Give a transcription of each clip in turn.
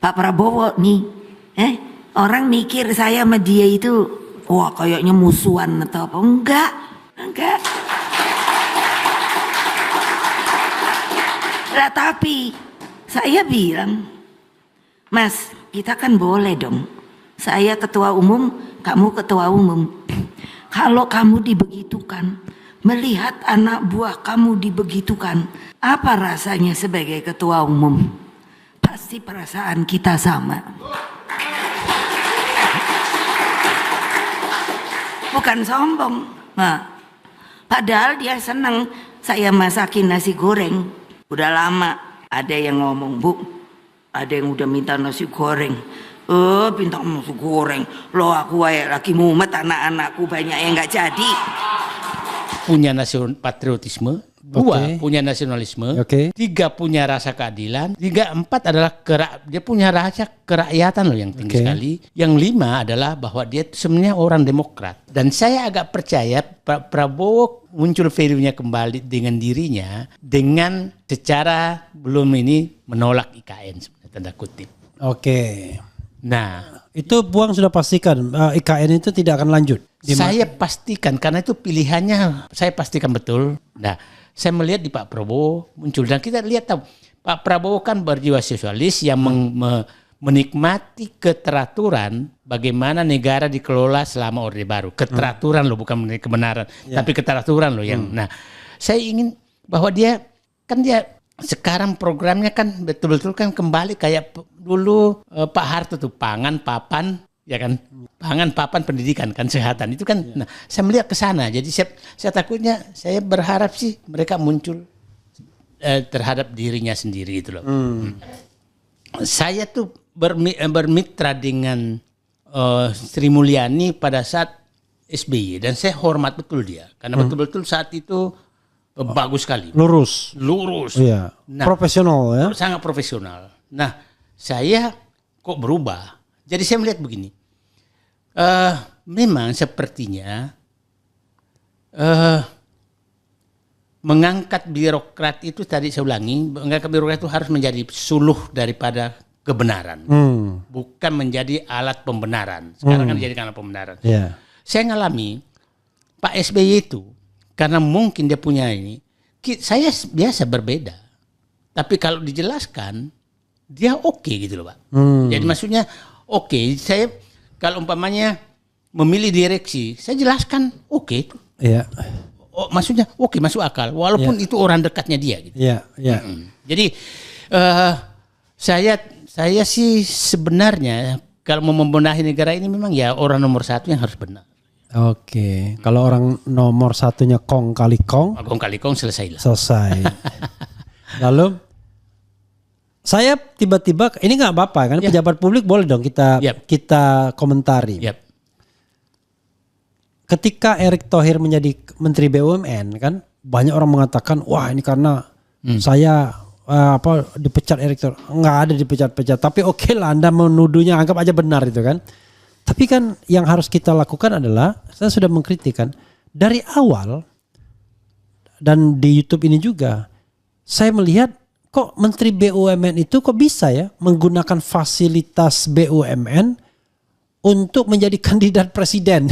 Pak Prabowo nih, orang mikir saya sama dia itu, wah kayaknya musuhan atau apa? Enggak. Lah tapi saya bilang, Mas, kita kan boleh dong. Saya ketua umum, kamu ketua umum. Kalau kamu dibegitukan, melihat anak buah kamu dibegitukan, apa rasanya sebagai ketua umum? Pasti perasaan kita sama. Bukan sombong. Nah, padahal dia senang saya masakin nasi goreng. Udah lama ada yang ngomong, Bu, ada yang udah minta nasi goreng. Minta nasi goreng. Loh aku lagi mumet, anak-anakku banyak yang nggak jadi. Punya patriotisme, dua punya nasionalisme, tiga punya rasa keadilan, empat adalah dia punya rasa kerakyatan loh yang tinggi sekali. Yang lima adalah bahwa dia sebenarnya orang demokrat. Dan saya agak percaya Pak Prabowo muncul value-nya kembali dengan dirinya dengan secara belum ini menolak IKN sebenarnya, tanda kutip. Nah, itu Buang sudah pastikan IKN itu tidak akan lanjut. Saya pastikan karena itu pilihannya, saya pastikan betul. Nah, saya melihat di Pak Prabowo muncul dan kita lihat tahu Pak Prabowo kan berjiwa sosialis yang menikmati keteraturan bagaimana negara dikelola selama Orde Baru. Keteraturan loh, bukan kebenaran, tapi keteraturan loh yang. Nah, saya ingin bahwa dia sekarang programnya kan betul-betul kan kembali kayak dulu Pak Harto tuh, pangan, papan, ya kan, pangan, papan, pendidikan, kan, kesehatan itu kan. Nah, saya melihat ke sana. Jadi saya takutnya, saya berharap sih mereka muncul terhadap dirinya sendiri gitu loh. Saya tuh bermitra dengan Sri Mulyani pada saat SBY dan saya hormat betul dia karena betul-betul saat itu bagus sekali. Lurus. Iya. Nah, profesional ya. Sangat profesional. Nah, saya kok berubah. Jadi saya melihat begini. Memang sepertinya mengangkat birokrat itu tadi saya ulangi, mengangkat birokrat itu harus menjadi suluh daripada kebenaran. Bukan menjadi alat pembenaran. Sekarang kan menjadi alat pembenaran. Yeah. Saya ngalami Pak SBY itu karena mungkin dia punya ini, saya biasa berbeda. Tapi kalau dijelaskan, dia oke gitu loh Pak. Jadi maksudnya oke, saya kalau umpamanya memilih direksi, saya jelaskan oke itu. Iya. Maksudnya oke, masuk akal, walaupun itu orang dekatnya dia. Gitu. Iya. Jadi saya sih sebenarnya kalau mau membenahi negara ini memang ya orang nomor satu yang harus benar. Kalau orang nomor satunya kong kali kong selesai. Lalu saya tiba-tiba ini nggak apa-apa kan, pejabat publik boleh dong kita komentari. Ketika Erick Thohir menjadi Menteri BUMN kan banyak orang mengatakan wah ini karena saya dipecat Erick Thohir. Nggak ada dipecat-pecat, tapi oke lah Anda menuduhnya, anggap aja benar itu kan. Tapi kan yang harus kita lakukan adalah, saya sudah mengkritik kan, dari awal dan di YouTube ini juga, saya melihat kok Menteri BUMN itu kok bisa ya menggunakan fasilitas BUMN untuk menjadi kandidat presiden.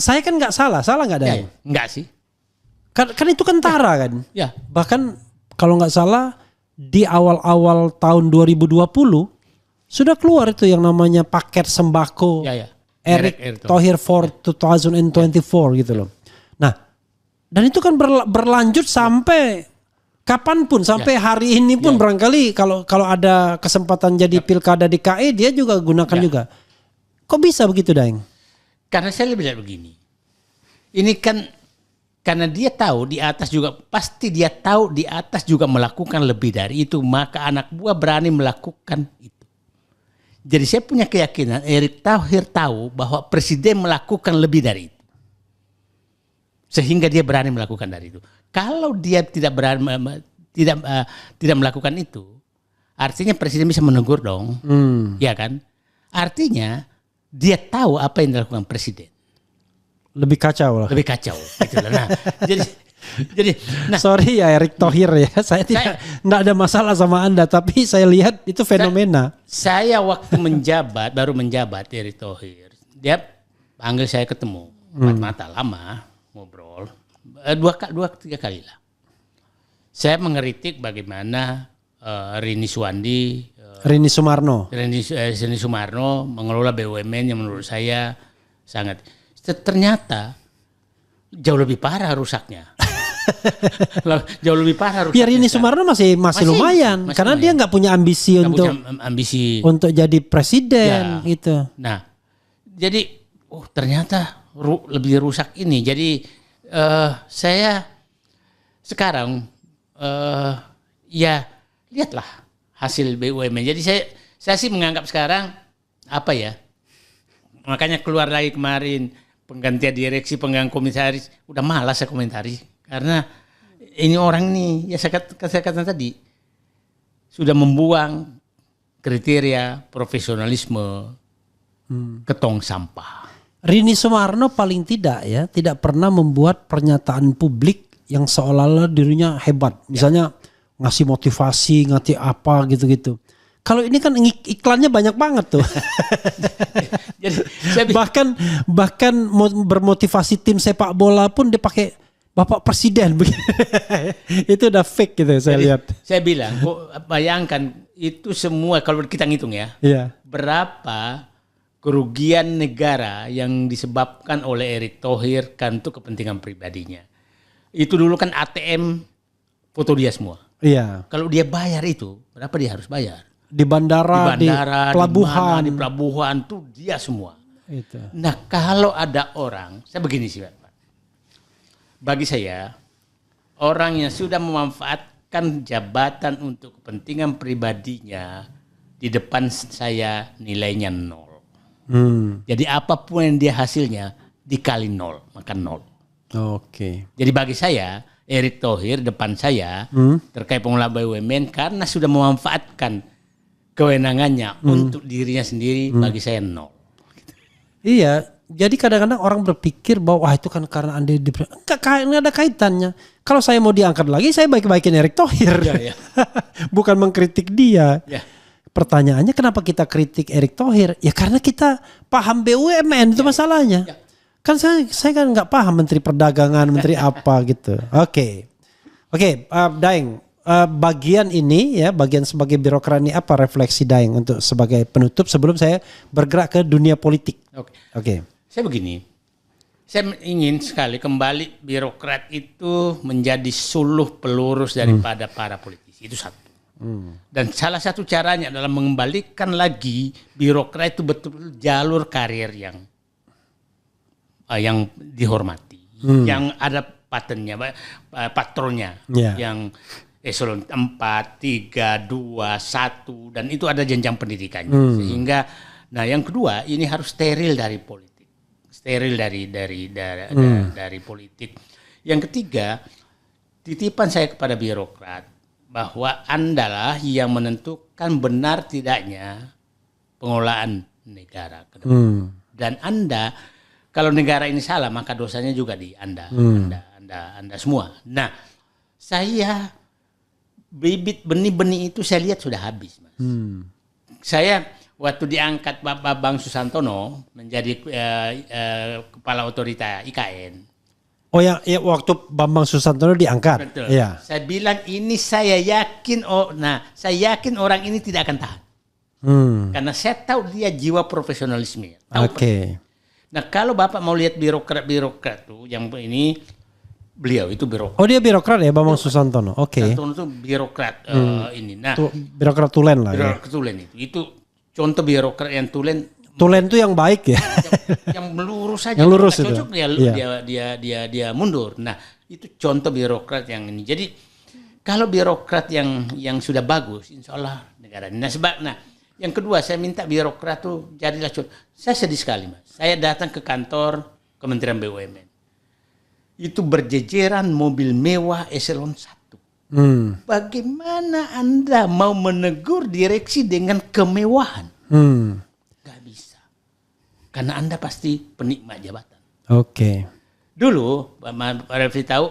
Saya kan nggak salah nggak ada? Nggak sih. Kan itu kan tara kan. Ya. Bahkan kalau nggak salah di awal-awal tahun 2020 sudah keluar itu yang namanya paket sembako Erick Thohir for 2024 gitu loh. Nah, dan itu kan berlanjut sampai kapanpun, sampai hari ini pun barangkali kalau ada kesempatan jadi pilkada DKI dia juga gunakan juga. Kok bisa begitu Daeng? Karena saya lihat begini. Ini kan karena dia tahu di atas juga, pasti dia tahu di atas juga melakukan lebih dari itu, maka anak buah berani melakukan itu. Jadi saya punya keyakinan Erick Thohir tahu bahwa presiden melakukan lebih dari itu. Sehingga dia berani melakukan dari itu. Kalau dia tidak berani tidak melakukan itu, artinya presiden bisa menegur dong. Ya kan? Artinya dia tahu apa yang dilakukan presiden. Lebih kacau lah. Lebih kacau gitu. Nah, Jadi, nah Sorry ya Erick Thohir ya, saya tidak ada masalah sama Anda, tapi saya lihat itu fenomena. saya waktu baru menjabat Erick Thohir, dia panggil saya ketemu, empat mata lama ngobrol, dua tiga kali lah. Saya mengkritik bagaimana Rini Sumarno mengelola BUMN yang menurut saya sangat, ternyata jauh lebih parah rusaknya. Jauh lebih parah rusaknya. Ya Rini Sumarno masih lumayan, karena dia nggak punya ambisi untuk jadi presiden gitu. Nah, jadi ternyata lebih rusak ini. Jadi saya sekarang ya lihatlah hasil BUMN. Jadi saya sih menganggap sekarang apa ya? Makanya keluar lagi kemarin penggantian direksi, penggantian komisaris, udah malas saya komentari karena ini orang nih ya saya katakan tadi sudah membuang kriteria profesionalisme ke tong sampah. Rini Sumarno paling tidak pernah membuat pernyataan publik yang seolah-olah dirinya hebat. Misalnya ngasih motivasi, ngasih apa gitu-gitu. Kalau ini kan iklannya banyak banget tuh. Jadi, bahkan bermotivasi tim sepak bola pun dia pakai Bapak Presiden. Itu udah fake gitu saya lihat. Saya bilang, bayangkan itu semua kalau kita ngitung ya. Iya. Berapa kerugian negara yang disebabkan oleh Erick Thohir kan untuk kepentingan pribadinya. Itu dulu kan ATM foto dia semua. Iya. Kalau dia bayar itu, berapa dia harus bayar? Di bandara, di pelabuhan. Di pelabuhan tuh dia semua. Itu. Nah kalau ada orang, saya begini sih Pak. Bagi saya, orang yang sudah memanfaatkan jabatan untuk kepentingan pribadinya, di depan saya nilainya 0. Jadi apapun yang dia hasilnya, dikali 0, maka 0. Oke. Jadi bagi saya, Erick Thohir depan saya terkait pengelola BUMN karena sudah memanfaatkan kewenangannya untuk dirinya sendiri, bagi saya 0. Iya, jadi kadang-kadang orang berpikir bahwa wah itu kan karena Anda enggak ada kaitannya. Kalau saya mau diangkat lagi, saya baik-baikin Erick Thohir. Ya. Bukan mengkritik dia. Ya. Pertanyaannya kenapa kita kritik Erick Thohir? Ya karena kita paham BUMN itu masalahnya. Ya. Kan saya kan nggak paham Menteri Perdagangan, Menteri apa gitu. Oke, Daeng. Bagian ini ya, bagian sebagai birokrat ini apa refleksi Daeng untuk sebagai penutup sebelum saya bergerak ke dunia politik. Oke. Saya begini, saya ingin sekali kembali birokrat itu menjadi suluh pelurus daripada para politisi, itu satu. Dan salah satu caranya adalah mengembalikan lagi birokrat itu betul jalur karir yang dihormati, yang ada patronnya, yang eselon 4, 3, 2, 1 dan itu ada jenjang pendidikannya. Sehingga yang kedua ini harus steril dari politik. Steril dari politik. Yang ketiga, titipan saya kepada birokrat bahwa Andalah yang menentukan benar tidaknya pengelolaan negara ke depan. Dan Anda kalau negara ini salah maka dosanya juga di Anda semua. Nah, saya bibit benih-benih itu saya lihat sudah habis, Mas. Saya waktu diangkat Pak Bambang Susantono menjadi kepala otorita IKN. Oh ya, waktu Bambang Susantono diangkat. Betul. Ya. Saya bilang ini saya yakin orang ini tidak akan tahan. Karena saya tahu dia jiwa profesionalisme. Oke. Nah, kalau Bapak mau lihat birokrat tuh yang ini beliau itu birokrat. Oh dia birokrat ya Bambang Susantono. Oke. Susantono itu birokrat ini. Nah, birokrat tulen lah. Birokrat tulen itu. Itu contoh birokrat yang tulen. Tulen itu yang baik ya. Yang melurus saja. Yang lurus itu. Cocok dia mundur. Nah, itu contoh birokrat yang ini. Jadi kalau birokrat yang sudah bagus, insya Allah negara ini. Nah, yang kedua saya minta birokrat tuh jadilah contoh. Saya sedih sekali, Mas. Saya datang ke kantor Kementerian BUMN. Itu berjejeran mobil mewah eselon 1. Bagaimana Anda mau menegur direksi dengan kemewahan? Gak bisa. Karena Anda pasti penikmat jabatan. Oke. Dulu, Pak Refli tahu,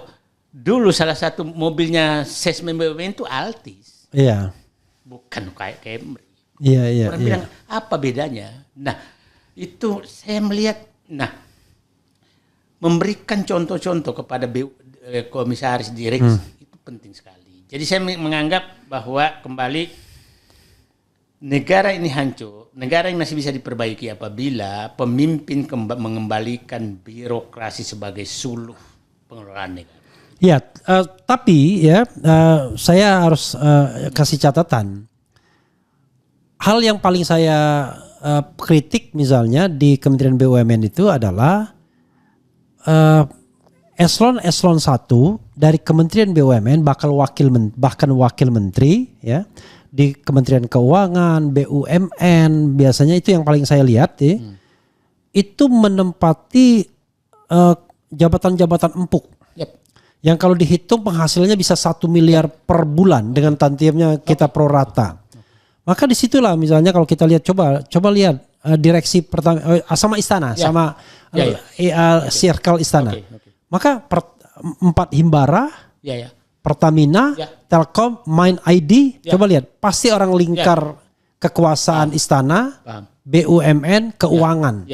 dulu salah satu mobilnya Sesmen BUMN itu Altis, Iya. bukan kayak Camry. Iya. Orang bilang apa bedanya? Nah, itu saya melihat, memberikan contoh-contoh kepada komisaris direksi itu penting sekali. Jadi saya menganggap bahwa kembali negara ini hancur, negara ini masih bisa diperbaiki apabila pemimpin mengembalikan birokrasi sebagai suluh pengelolaan negara. Ya, tapi ya saya harus kasih catatan. Hal yang paling saya kritik misalnya di Kementerian BUMN itu adalah eselon 1 dari Kementerian BUMN bahkan wakil menteri ya di Kementerian Keuangan, BUMN biasanya itu yang paling saya lihat ya. Itu menempati jabatan-jabatan empuk. Yep. Yang kalau dihitung penghasilannya bisa 1 miliar per bulan dengan tantiemnya kita prorata. Maka disitulah misalnya kalau kita lihat coba lihat direksi pertama sama istana sama circle istana. Maka 4 himbara, Pertamina, Telkom, Main ID, coba lihat pasti orang lingkar kekuasaan istana, BUMN, keuangan.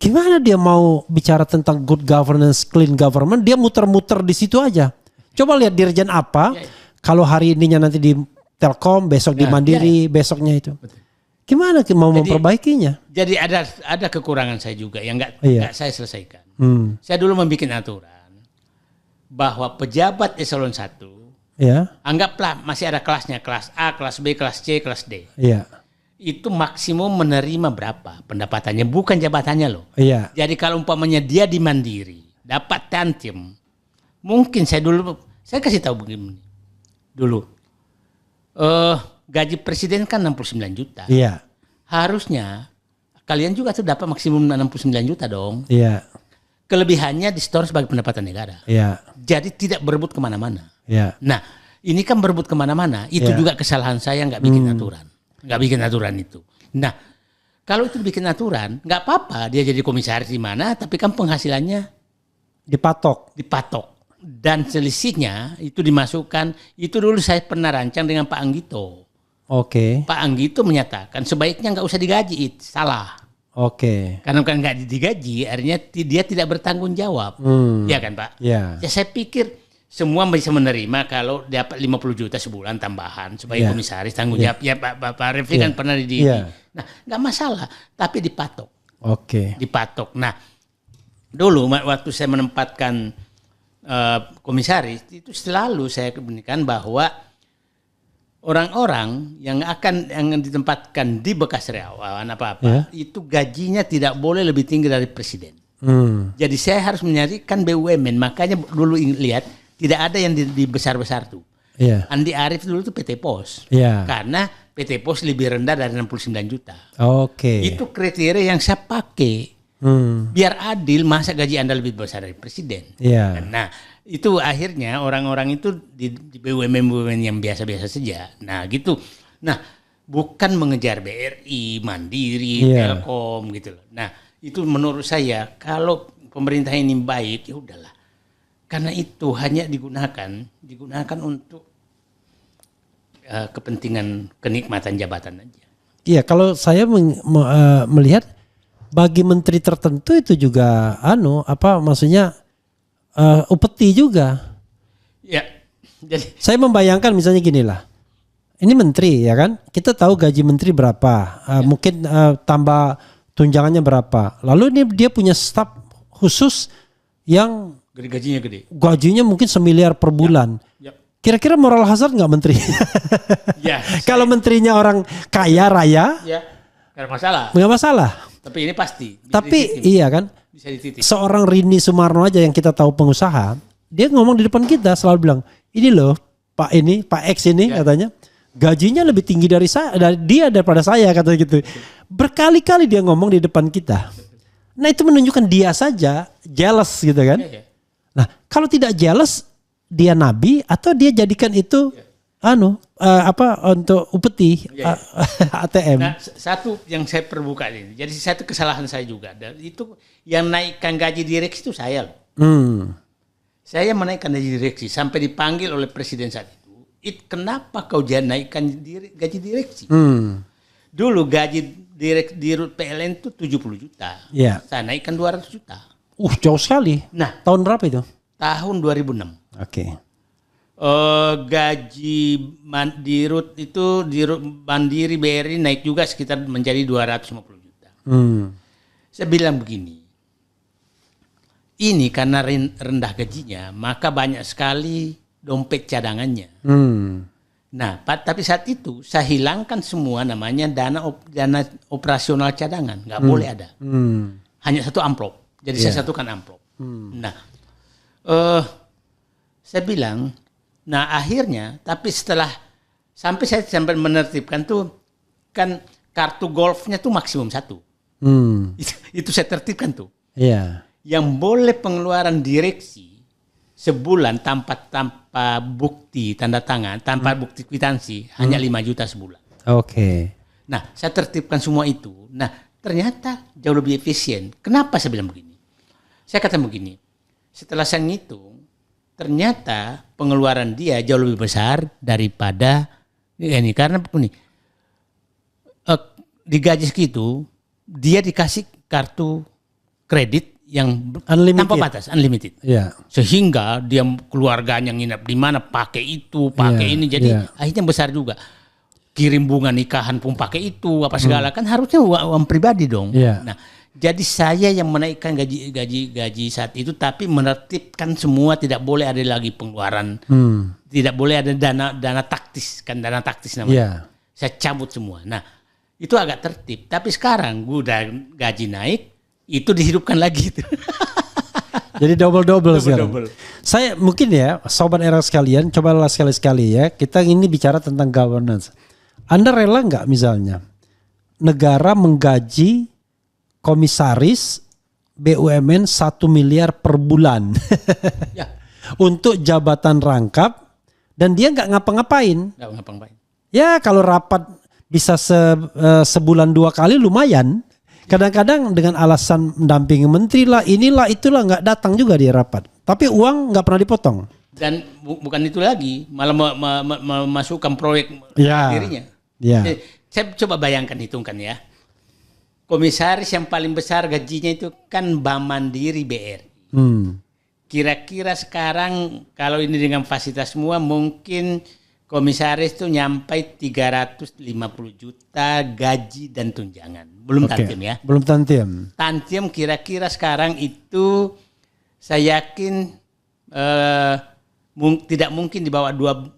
Gimana dia mau bicara tentang good governance, clean government? Dia muter-muter di situ aja. Coba lihat dirjen apa, kalau hari ininya nanti di Telkom, besok di Mandiri, besoknya itu. Gimana mau memperbaikinya? Jadi ada kekurangan saya juga yang nggak saya selesaikan. Saya dulu membuat aturan bahwa pejabat eselon 1, anggaplah masih ada kelasnya, kelas A, kelas B, kelas C, kelas D. Itu maksimum menerima berapa pendapatannya, bukan jabatannya loh. Jadi kalau umpamanya dia di Mandiri dapat tantiem, mungkin saya kasih tahu begini dulu, gaji presiden kan 69 juta. Harusnya kalian juga tuh dapat maksimum 69 juta dong. Kelebihannya disetor sebagai pendapatan negara. Jadi tidak berebut kemana-mana. Nah, ini kan berebut kemana-mana. Itu juga kesalahan saya nggak bikin aturan. Nggak bikin aturan itu. Nah, kalau itu bikin aturan, nggak apa-apa dia jadi komisaris di mana, tapi kan penghasilannya dipatok. Dan selisihnya itu dimasukkan. Itu dulu saya pernah rancang dengan Pak Anggito. Pak Anggito menyatakan sebaiknya nggak usah digaji, salah. Karena kan nggak digaji, artinya dia tidak bertanggung jawab, ya kan Pak? Ya saya pikir semua bisa menerima kalau dapat 50 juta sebulan tambahan sebagai komisaris tanggung jawab. Ya Pak Refli kan pernah di. Nah nggak masalah, tapi dipatok. Dipatok. Nah dulu waktu saya menempatkan komisaris itu selalu saya kemudian bahwa orang-orang yang ditempatkan di bekas karyawan itu gajinya tidak boleh lebih tinggi dari presiden. Jadi saya harus menyarikan BUMN, makanya dulu lihat tidak ada yang di besar-besar tuh. Andi Arief dulu tuh PT Pos. Karena PT Pos lebih rendah dari 69 juta. Itu kriteria yang saya pakai. Biar adil, masa gaji Anda lebih besar dari presiden. Nah, itu akhirnya orang-orang itu di BUMN yang biasa-biasa saja. Nah, gitu. Nah, bukan mengejar BRI, Mandiri, Telkom gitu loh. Nah, itu menurut saya kalau pemerintah ini baik ya udahlah. Karena itu hanya digunakan untuk kepentingan kenikmatan jabatan aja. Iya, kalau saya melihat bagi menteri tertentu itu juga maksudnya upeti juga. Ya, jadi saya membayangkan misalnya gini lah. Ini menteri ya kan? Kita tahu gaji menteri berapa, mungkin tambah tunjangannya berapa. Lalu ini dia punya staf khusus yang gajinya gede. Gajinya mungkin 1 miliar per bulan. Kira-kira moral hazard nggak menteri? Kalau menterinya orang kaya raya, nggak masalah. Tapi ini pasti. Tapi iya kan? Bisa dititip. Seorang Rini Sumarno aja yang kita tahu pengusaha, dia ngomong di depan kita selalu bilang, ini loh Pak X ini katanya, gajinya lebih tinggi dari dia daripada saya kata gitu. Berkali-kali dia ngomong di depan kita. Nah itu menunjukkan dia saja jealous gitu kan. Nah kalau tidak jealous, dia nabi atau dia jadikan itu untuk upeti ATM. Nah, satu yang saya perbuka ini. Jadi satu kesalahan saya juga. Dan itu yang naikkan gaji direksi itu saya loh. Saya menaikkan gaji direksi sampai dipanggil oleh presiden saat itu. Kenapa kau jangan naikkan gaji direksi? Dulu gaji dirut PLN itu 70 juta. Iya. Saya naikkan 200 juta. Jauh sekali. Nah, Tahun berapa itu? tahun 2006. Oke. Gaji dirut itu dirut Mandiri BRI naik juga sekitar menjadi 250 juta. Saya bilang begini. Ini karena rendah gajinya, maka banyak sekali dompet cadangannya. Nah, tapi saat itu saya hilangkan semua namanya dana operasional cadangan, nggak boleh ada. Hanya satu amplop. Jadi saya satukan amplop. Nah, saya bilang, nah akhirnya, tapi sampai saya menertibkan tuh kan kartu golfnya tuh maksimum 1. Itu saya tertibkan tuh. Iya. Yang boleh pengeluaran direksi sebulan tanpa bukti tanda tangan, tanpa bukti kwitansi hanya 5 juta sebulan. Oke. Nah, saya tertibkan semua itu. Nah, ternyata jauh lebih efisien. Kenapa saya bilang begini? Saya kata begini, setelah saya ngitung, ternyata pengeluaran dia jauh lebih besar daripada ini. Karena begini, di gaji segitu, dia dikasih kartu kredit yang tanpa batas, unlimited. Iya. Sehingga dia keluarganya nginap di mana pakai itu, pakai ini. Jadi akhirnya besar juga. Kirim bunga nikahan pun pakai itu, apa segala. Kan harusnya uang pribadi dong. Iya. Nah, jadi saya yang menaikkan gaji saat itu, tapi menertibkan semua, tidak boleh ada lagi pengeluaran. Tidak boleh ada dana taktis, kan dana taktis namanya. Iya. Saya cabut semua. Nah, itu agak tertib. Tapi sekarang gue udah gaji naik, itu dihidupkan lagi. Jadi double sekarang. Saya mungkin ya, sobat era sekalian, cobalah sekali-sekali ya. Kita ini bicara tentang governance. Anda rela nggak misalnya negara menggaji komisaris BUMN 1 miliar per bulan Ya. untuk jabatan rangkap dan dia nggak ngapa-ngapain. Nggak ngapa-ngapain. Ya kalau rapat bisa sebulan 2 kali lumayan. Kadang-kadang dengan alasan mendampingi menteri lah, inilah itulah nggak datang juga dia rapat. Tapi uang nggak pernah dipotong. Dan bukan itu lagi, malah memasukkan proyek dirinya. Ya. Saya coba bayangkan, hitungkan ya. Komisaris yang paling besar gajinya itu kan Bank Mandiri BRI. Kira-kira sekarang kalau ini dengan fasilitas semua mungkin komisaris itu nyampe 350 juta gaji dan tunjangan. Belum tantiem ya. Belum tantiem. Tantiem kira-kira sekarang itu saya yakin tidak mungkin di bawah 12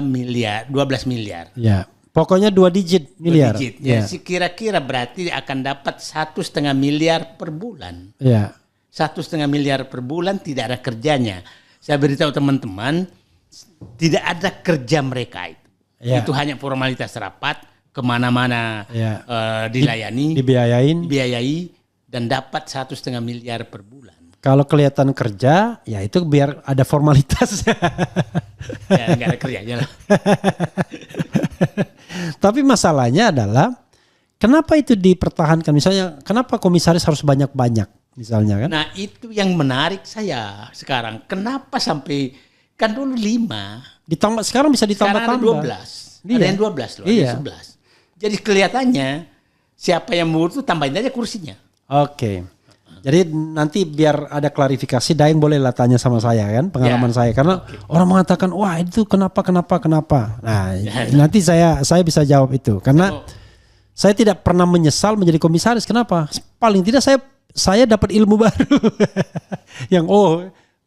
miliar. Ya. Pokoknya 2 digit miliar. 2 digit. Ya. Kira-kira berarti akan dapat 1,5 miliar per bulan. Ya. 1,5 miliar per bulan tidak ada kerjanya. Saya beritahu teman-teman, tidak ada kerja mereka itu. Ya. Itu hanya formalitas rapat, kemana-mana dilayani, dibiayai, dan dapat 1,5 miliar per bulan. Kalau kelihatan kerja, ya itu biar ada formalitas. Ya, nggak ada kerjanya lah. Tapi masalahnya adalah, kenapa itu dipertahankan? Misalnya, kenapa komisaris harus banyak-banyak? Misalnya kan? Nah itu yang menarik saya sekarang. Kenapa sampai, kan dulu 5. Ditambah, sekarang bisa ditambah-tambah. Sekarang ada 12. Iya. Ada yang 12 loh, Iya. ada 11. Jadi kelihatannya siapa yang mau itu tambahin aja kursinya. Oke. Jadi nanti biar ada klarifikasi, Daeng bolehlah tanya sama saya kan, pengalaman saya. Karena orang mengatakan, wah itu kenapa. Nah nanti saya bisa jawab itu. Karena saya tidak pernah menyesal menjadi komisaris. Kenapa? Paling tidak saya dapat ilmu baru. Yang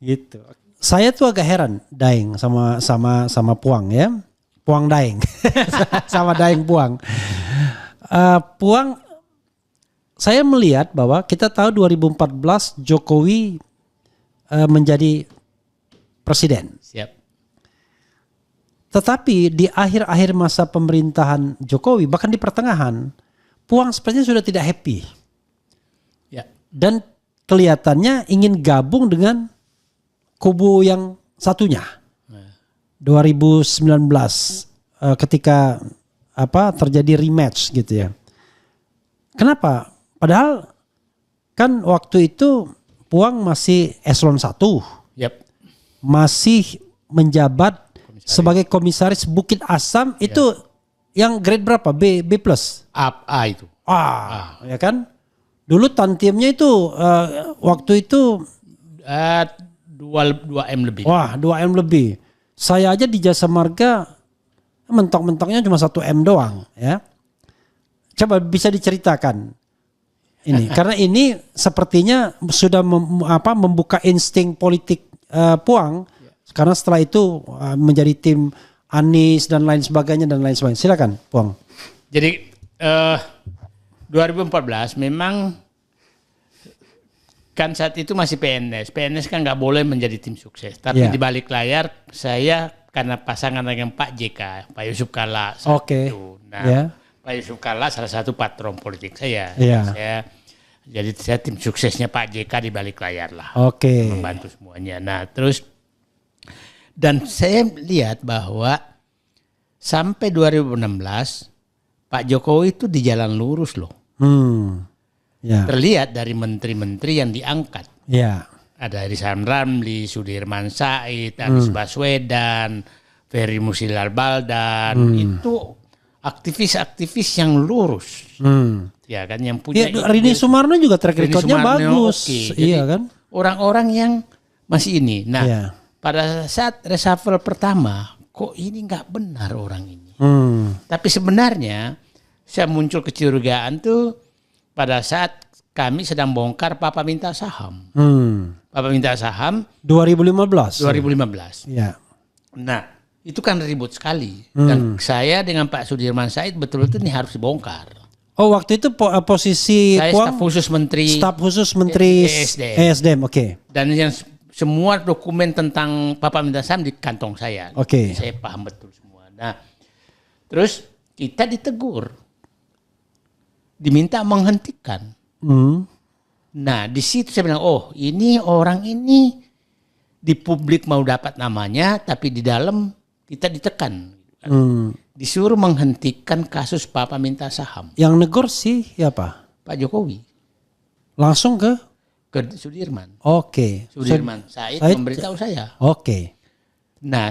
gitu. Saya tuh agak heran Daeng sama Puang ya. Puang Daeng. Sama Daeng Puang. Puang, saya melihat bahwa kita tahu 2014 Jokowi menjadi presiden. Siap. Tetapi di akhir-akhir masa pemerintahan Jokowi, bahkan di pertengahan, Puang sepertinya sudah tidak happy. Ya. Dan kelihatannya ingin gabung dengan kubu yang satunya. 2019 ketika terjadi rematch gitu ya. Kenapa? Padahal kan waktu itu Puang masih eselon 1. Yap. masih menjabat sebagai komisaris Bukit Asam itu yang grade berapa? B plus? A itu. Ya kan? Dulu tantiemnya itu waktu itu 2M lebih. wah 2M lebih. Saya aja di Jasa Marga mentok-mentoknya cuma 1M doang ya. Coba bisa diceritakan ini karena ini sepertinya sudah membuka insting politik Puang karena setelah itu menjadi tim Anies dan lain sebagainya. Silakan Puang. Jadi 2014 memang kan saat itu masih PNS. PNS kan nggak boleh menjadi tim sukses. Tapi di balik layar saya karena pasangan dengan Pak JK, Pak Yusuf Kalla. Oke. Nah, Pak Yusuf Kalla salah satu patron politik saya. Saya tim suksesnya Pak JK di balik layar lah. Oke. Membantu semuanya. Nah terus dan saya lihat bahwa sampai 2016 Pak Jokowi itu di jalan lurus loh. Terlihat dari menteri-menteri yang diangkat. Ada Rizal Ramli, Sudirman Said, Anies Baswedan, Ferry Musilal Baldan. Itu aktivis-aktivis yang lurus. Ya kan yang punya. Rini Sumarno juga track recordnya bagus. Iya kan. Orang-orang yang masih ini. Nah pada saat reshuffle pertama kok ini nggak benar orang ini. Tapi sebenarnya saya muncul kecurigaan tuh pada saat kami sedang bongkar Papa Minta Saham. Papa Minta Saham 2015. Iya. Nah itu kan ribut sekali. Dan saya dengan Pak Sudirman Said betul-betul ini harus dibongkar. Oh waktu itu posisi saya Puang staf khusus menteri ESDM. Oke. Dan yang semua dokumen tentang Papa Minta Saham di kantong saya. Oke. Saya paham betul semua. Nah, terus kita ditegur, diminta menghentikan. Nah, di situ saya bilang, oh ini orang ini di publik mau dapat namanya, tapi di dalam kita ditekan. Disuruh menghentikan kasus Papa Minta Saham. Yang negor sih siapa? Pak Jokowi. Langsung ke Ke Sudirman. Oke. Sudirman Said memberitahu saya. Oke. Nah,